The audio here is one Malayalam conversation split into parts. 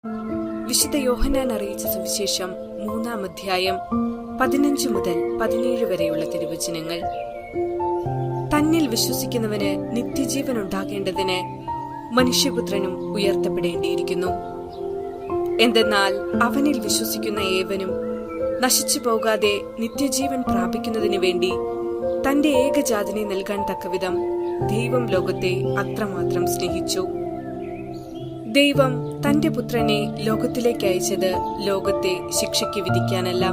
വിശുദ്ധ യോഹന്നാൻ അറിയിച്ച സുവിശേഷം 3-ാം അധ്യായം 15 മുതൽ 17 വരെയുള്ള തിരുവചനങ്ങൾ. തന്നിൽ വിശ്വസിക്കുന്നവന് നിത്യജീവൻ ഉണ്ടാകേണ്ടതിന് മനുഷ്യപുത്രനും ഉയർത്തപ്പെടേണ്ടിയിരിക്കുന്നു. എന്തെന്നാൽ അവനിൽ വിശ്വസിക്കുന്ന ഏവനും നശിച്ചു പോകാതെ നിത്യജീവൻ പ്രാപിക്കുന്നതിനു വേണ്ടി തന്റെ ഏകജാതനെ നൽകാൻ തക്കവിധം ദൈവം ലോകത്തെ അത്രമാത്രം സ്നേഹിച്ചു. ദൈവം തന്റെ പുത്രനെ ലോകത്തിലേക്ക് അയച്ചത് ലോകത്തെ ശിക്ഷയ്ക്ക് വിധിക്കാനല്ല,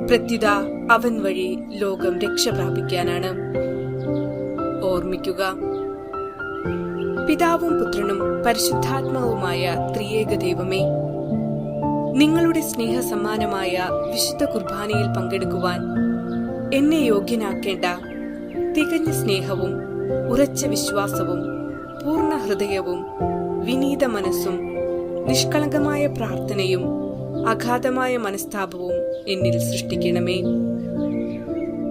പ്രത്യുത അവൻ വഴി ലോകം രക്ഷ പ്രാപിക്കാനാണ്. ഓർമ്മിക്കുക, പിതാവും പുത്രനും പരിശുദ്ധാത്മാവുമായ ത്രിയേക ദൈവമേ, നിങ്ങളുടെ സ്നേഹസമ്മാനമായ വിശുദ്ധ കുർബാനയിൽ പങ്കെടുക്കുവാൻ എന്നെ യോഗ്യനാക്കേണ്ട തികഞ്ഞ സ്നേഹവും ഉറച്ച വിശ്വാസവും പൂർണ്ണ ഹൃദയവും വിനീത മനസ്സും നിഷ്കളങ്കമായ പ്രാർത്ഥനയും അഗാധമായ മനസ്താപവും എന്നിൽ സൃഷ്ടിക്കണമേ.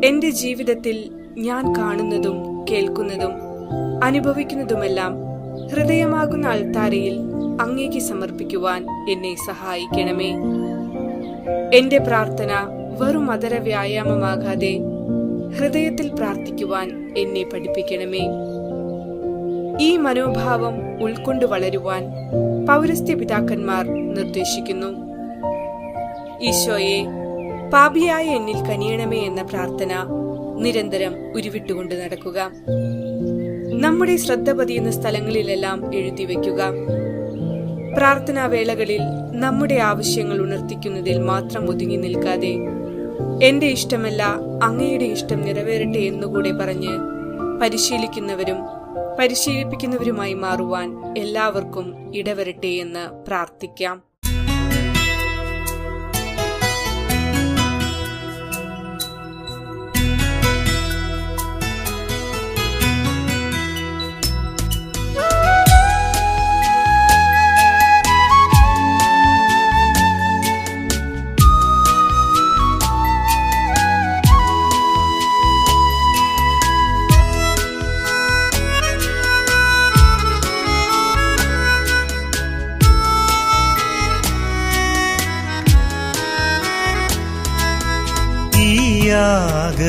എന്റെ ജീവിതത്തിൽ ഞാൻ കാണുന്നതും കേൾക്കുന്നതും അനുഭവിക്കുന്നതുമെല്ലാം ഹൃദയമാകുന്ന അൾത്താരയിൽ അങ്ങേക്ക് സമർപ്പിക്കുവാൻ എന്നെ സഹായിക്കണമേ. എന്റെ പ്രാർത്ഥന വെറും അധര വ്യായാമമാകാതെ ഹൃദയത്തിൽ പ്രാർത്ഥിക്കുവാൻ എന്നെ പഠിപ്പിക്കണമേ. ഈ മനോഭാവം ഉൾക്കൊണ്ടു വളരുവാൻ പൗരസ്ത്യ പിതാക്കന്മാർ നിർദ്ദേശിക്കുന്നു. ഈശോയെ, പാപിയായ എന്നിൽ കനിയണമേ എന്ന പ്രാർത്ഥന നിരന്തരം ഉരുവിട്ടുകൊണ്ട് നടക്കുക. നമ്മുടെ ശ്രദ്ധ പതിയുന്ന സ്ഥലങ്ങളിലെല്ലാം എഴുതിവെക്കുക. പ്രാർത്ഥനാവേളകളിൽ നമ്മുടെ ആവശ്യങ്ങൾ ഉണർത്തിക്കുന്നതിൽ മാത്രം ഒതുങ്ങി നിൽക്കാതെ എന്റെ ഇഷ്ടമല്ല അങ്ങയുടെ ഇഷ്ടം നിറവേറട്ടെ എന്നുകൂടെ പറഞ്ഞ് പരിശീലിക്കുന്നവരും പരിശീലിപ്പിക്കുന്നവരുമായി മാറുവാൻ എല്ലാവർക്കും ഇടവരട്ടെ എന്ന് പ്രാർത്ഥിക്കാം.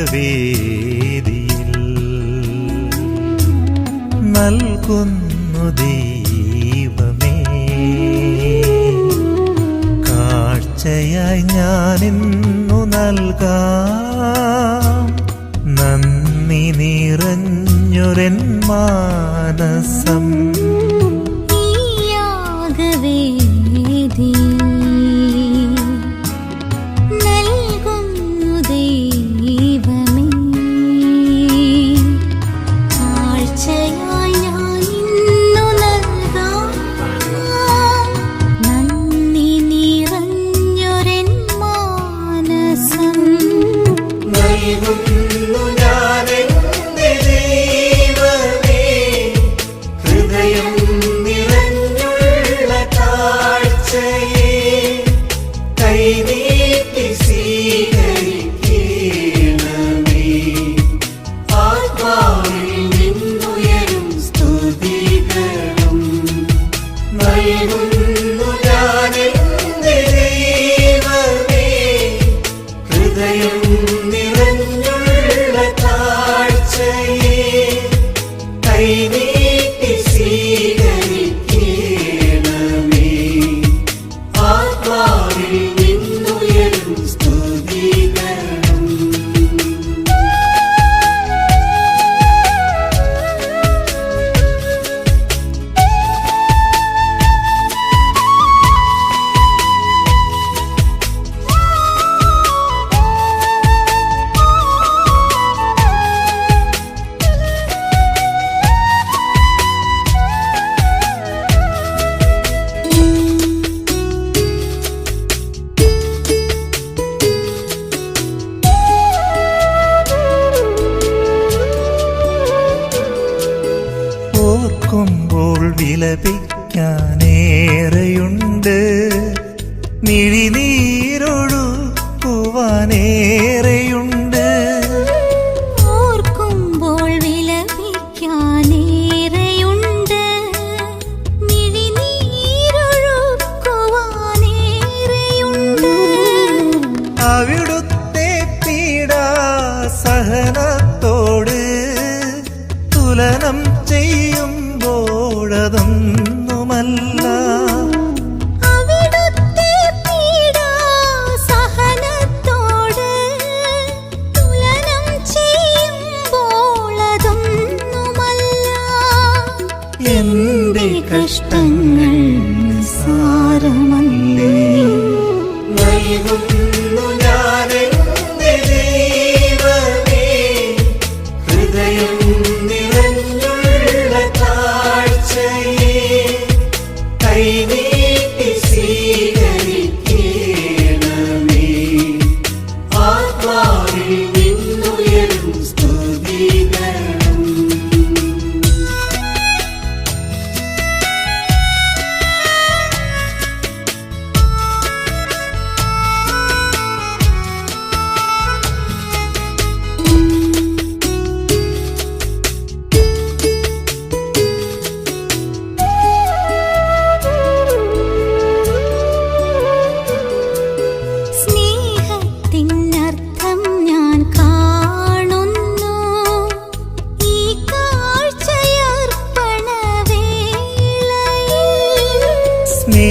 യാഗവേദിയിൽ നൽകുന്നു ദൈവമേ, കാഴ്ചയായി ഞാനിന്നു നൽകാം നന്ദി നിറഞ്ഞൊരെൻ മാനസം. ഹൃദയ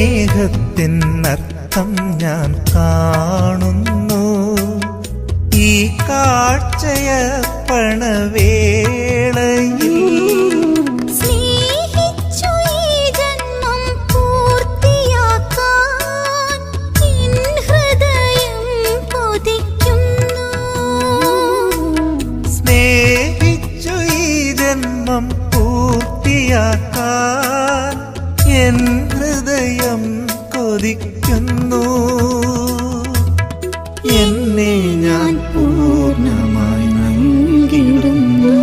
സ്നേഹത്തിനർത്ഥം ഞാൻ കാണുന്നു. ഈ കാഴ്ചയർപ്പണവേളയിൽ സ്നേഹിച്ചു ഈ ജന്മം പൂർത്തിയാക്കാൻ എൻ ഹൃദയം കൊതിക്കുന്നു. സ്നേഹിച്ചു ഈ ജന്മം പൂർത്തിയാക്കാൻ എൻ ഹൃദയം കൊതിക്കുന്നു. എന്നെ ഞാൻ പൂർണ്ണമായി നൽകിടുന്നു.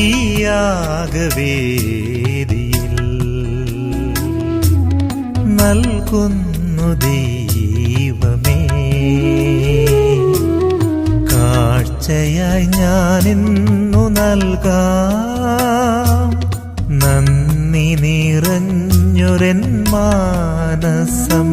ഈ യാഗവേദിയിൽ നൽകുന്നു ദൈവമേ. കാഴ്ചയായി ഞാനിന്നു നൽകാം നന്ദി നിറഞ്ഞൊരെൻ മാനസം.